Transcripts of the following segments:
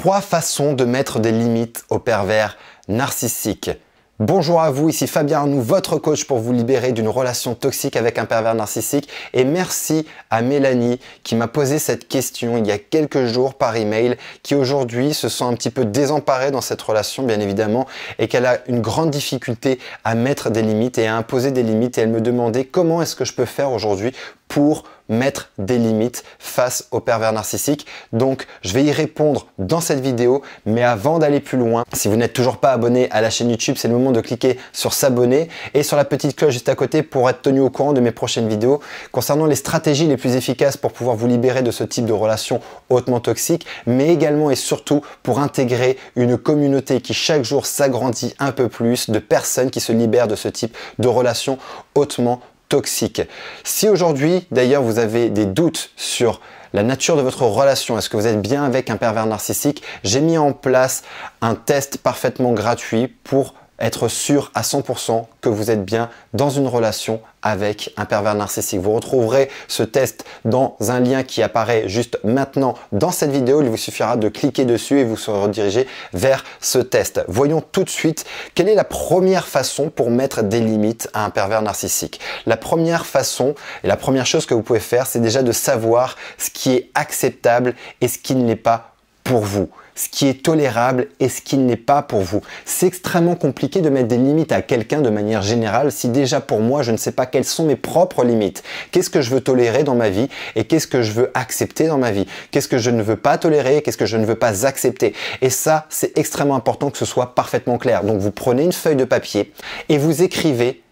3 façons de mettre des limites aux pervers narcissiques. Bonjour à vous, ici Fabien Arnoux, votre coach pour vous libérer d'une relation toxique avec un pervers narcissique. Et merci à Mélanie qui m'a posé cette question il y a quelques jours par email, qui aujourd'hui se sent un petit peu désemparée dans cette relation, bien évidemment, et qu'elle a une grande difficulté à mettre des limites et à imposer des limites. Et elle me demandait comment est-ce que je peux faire aujourd'hui pour mettre des limites face au pervers narcissique. Donc, je vais y répondre dans cette vidéo. Mais avant d'aller plus loin, si vous n'êtes toujours pas abonné à la chaîne YouTube, c'est le moment de cliquer sur s'abonner et sur la petite cloche juste à côté pour être tenu au courant de mes prochaines vidéos concernant les stratégies les plus efficaces pour pouvoir vous libérer de ce type de relation hautement toxique, mais également et surtout pour intégrer une communauté qui chaque jour s'agrandit un peu plus de personnes qui se libèrent de ce type de relation hautement toxique. Si aujourd'hui, d'ailleurs, vous avez des doutes sur la nature de votre relation, est-ce que vous êtes bien avec un pervers narcissique, j'ai mis en place un test parfaitement gratuit pour être sûr à 100% que vous êtes bien dans une relation avec un pervers narcissique. Vous retrouverez ce test dans un lien qui apparaît juste maintenant dans cette vidéo. Il vous suffira de cliquer dessus et vous serez redirigé vers ce test. Voyons tout de suite quelle est la première façon pour mettre des limites à un pervers narcissique. La première façon et la première chose que vous pouvez faire, c'est déjà de savoir ce qui est acceptable et ce qui ne l'est pas pour vous, ce qui est tolérable et ce qui n'est pas pour vous. C'est extrêmement compliqué de mettre des limites à quelqu'un de manière générale si déjà pour moi je ne sais pas quelles sont mes propres limites. Qu'est-ce que je veux tolérer dans ma vie et qu'est-ce que je veux accepter dans ma vie? Qu'est-ce que je ne veux pas tolérer? Qu'est-ce que je ne veux pas accepter? Et ça, c'est extrêmement important que ce soit parfaitement clair. Donc vous prenez une feuille de papier et vous écrivez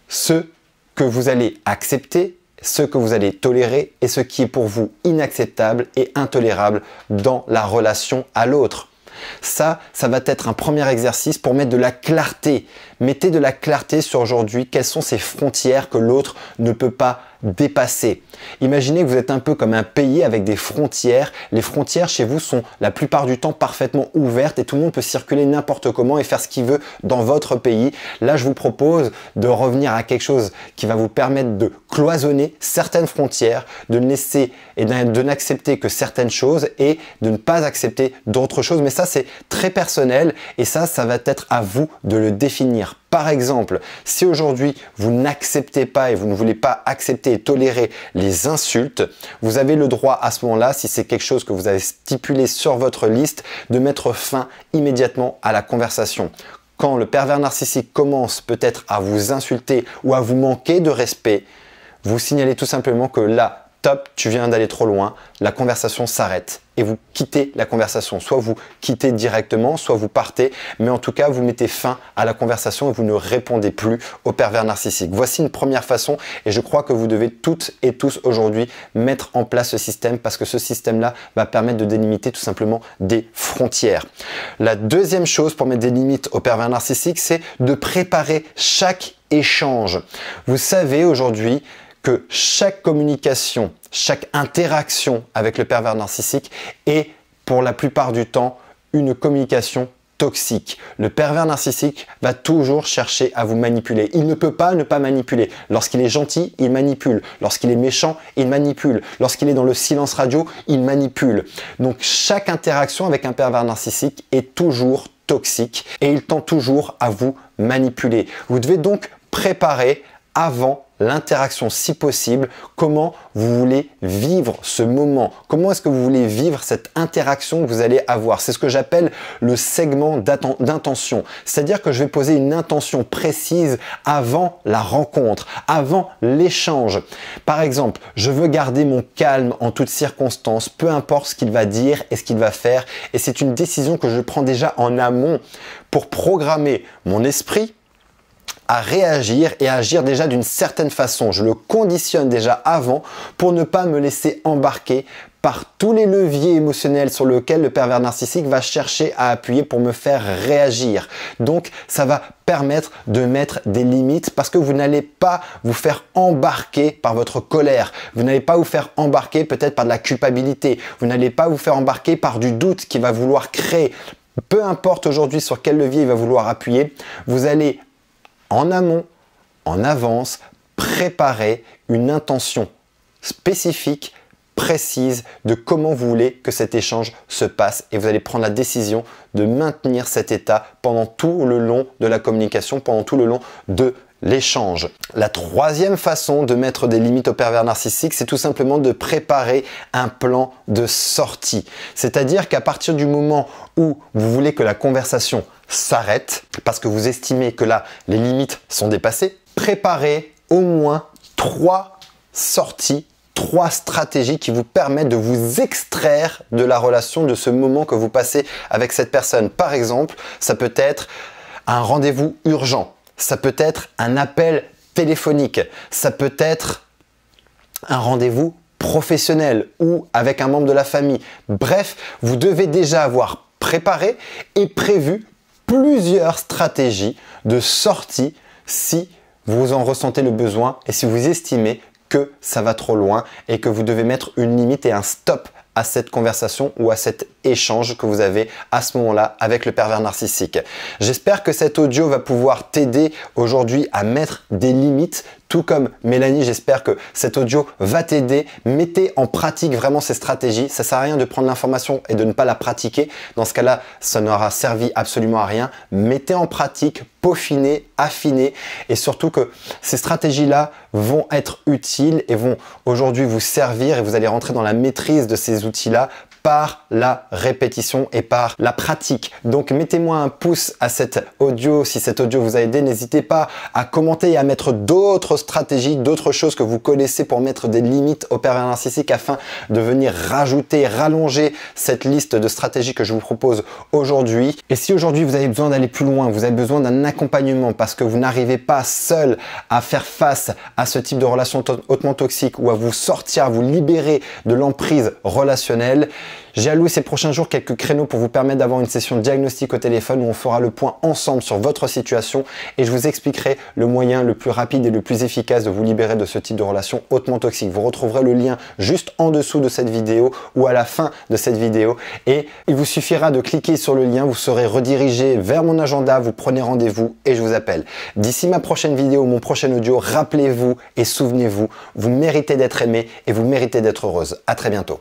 ce que vous allez accepter, ce que vous allez tolérer et ce qui est pour vous inacceptable et intolérable dans la relation à l'autre. Ça va être un premier exercice pour mettre de la clarté. Mettez de la clarté sur aujourd'hui quelles sont ces frontières que l'autre ne peut pas dépasser. Imaginez que vous êtes un peu comme un pays avec des frontières. Les frontières chez vous sont la plupart du temps parfaitement ouvertes et tout le monde peut circuler n'importe comment et faire ce qu'il veut dans votre pays. Là, je vous propose de revenir à quelque chose qui va vous permettre de cloisonner certaines frontières, de ne laisser et de n'accepter que certaines choses et de ne pas accepter d'autres choses. Mais ça, c'est très personnel et ça va être à vous de le définir. Par exemple, si aujourd'hui vous n'acceptez pas et vous ne voulez pas accepter et tolérer les insultes, vous avez le droit à ce moment-là, si c'est quelque chose que vous avez stipulé sur votre liste, de mettre fin immédiatement à la conversation. Quand le pervers narcissique commence peut-être à vous insulter ou à vous manquer de respect, vous signalez tout simplement que là, top, tu viens d'aller trop loin, la conversation s'arrête et vous quittez la conversation. Soit vous quittez directement, soit vous partez, mais en tout cas, vous mettez fin à la conversation et vous ne répondez plus au pervers narcissique. Voici une première façon et je crois que vous devez toutes et tous aujourd'hui mettre en place ce système parce que ce système-là va permettre de délimiter tout simplement des frontières. La deuxième chose pour mettre des limites au pervers narcissique, c'est de préparer chaque échange. Vous savez aujourd'hui que chaque communication, chaque interaction avec le pervers narcissique est pour la plupart du temps une communication toxique. Le pervers narcissique va toujours chercher à vous manipuler. Il ne peut pas ne pas manipuler. Lorsqu'il est gentil, il manipule. Lorsqu'il est méchant, il manipule. Lorsqu'il est dans le silence radio, il manipule. Donc chaque interaction avec un pervers narcissique est toujours toxique et il tend toujours à vous manipuler. Vous devez donc préparer avant l'interaction, si possible, comment vous voulez vivre ce moment, comment est-ce que vous voulez vivre cette interaction que vous allez avoir. C'est ce que j'appelle le segment d'intention, c'est-à-dire que je vais poser une intention précise avant la rencontre, avant l'échange. Par exemple, je veux garder mon calme en toutes circonstances, peu importe ce qu'il va dire et ce qu'il va faire, et c'est une décision que je prends déjà en amont pour programmer mon esprit à réagir et à agir déjà d'une certaine façon. Je le conditionne déjà avant pour ne pas me laisser embarquer par tous les leviers émotionnels sur lesquels le pervers narcissique va chercher à appuyer pour me faire réagir. Donc, ça va permettre de mettre des limites parce que vous n'allez pas vous faire embarquer par votre colère. Vous n'allez pas vous faire embarquer peut-être par de la culpabilité. Vous n'allez pas vous faire embarquer par du doute qu'il va vouloir créer. Peu importe aujourd'hui sur quel levier il va vouloir appuyer, vous allez en amont, en avance, préparer une intention spécifique précise de comment vous voulez que cet échange se passe et vous allez prendre la décision de maintenir cet état pendant tout le long de la communication, pendant tout le long de l'échange. La troisième façon de mettre des limites au pervers narcissique, c'est tout simplement de préparer un plan de sortie. C'est-à-dire qu'à partir du moment où vous voulez que la conversation s'arrête, parce que vous estimez que là, les limites sont dépassées, préparez au moins 3 sorties, 3 stratégies qui vous permettent de vous extraire de la relation, de ce moment que vous passez avec cette personne. Par exemple, ça peut être un rendez-vous urgent. Ça peut être un appel téléphonique, ça peut être un rendez-vous professionnel ou avec un membre de la famille. Bref, vous devez déjà avoir préparé et prévu plusieurs stratégies de sortie si vous en ressentez le besoin et si vous estimez que ça va trop loin et que vous devez mettre une limite et un stop à cette conversation ou à cet échange que vous avez à ce moment-là avec le pervers narcissique. J'espère que cet audio va pouvoir t'aider aujourd'hui à mettre des limites. Tout comme Mélanie, j'espère que cet audio va t'aider. Mettez en pratique vraiment ces stratégies. Ça sert à rien de prendre l'information et de ne pas la pratiquer. Dans ce cas-là, ça n'aura servi absolument à rien. Mettez en pratique, peaufinez, affinez et surtout que ces stratégies-là vont être utiles et vont aujourd'hui vous servir et vous allez rentrer dans la maîtrise de ces outils-là par la répétition et par la pratique. Donc mettez-moi un pouce à cet audio si cet audio vous a aidé. N'hésitez pas à commenter et à mettre d'autres stratégies, d'autres choses que vous connaissez pour mettre des limites au pervers narcissique afin de venir rajouter, rallonger cette liste de stratégies que je vous propose aujourd'hui. Et si aujourd'hui vous avez besoin d'aller plus loin, vous avez besoin d'un accompagnement parce que vous n'arrivez pas seul à faire face à ce type de relation hautement toxique ou à vous sortir, à vous libérer de l'emprise relationnelle, j'ai alloué ces prochains jours quelques créneaux pour vous permettre d'avoir une session de diagnostic au téléphone où on fera le point ensemble sur votre situation et je vous expliquerai le moyen le plus rapide et le plus efficace de vous libérer de ce type de relation hautement toxique. Vous retrouverez le lien juste en dessous de cette vidéo ou à la fin de cette vidéo et il vous suffira de cliquer sur le lien, vous serez redirigé vers mon agenda, vous prenez rendez-vous et je vous appelle. D'ici ma prochaine vidéo, mon prochain audio, rappelez-vous et souvenez-vous, vous méritez d'être aimé et vous méritez d'être heureuse. À très bientôt.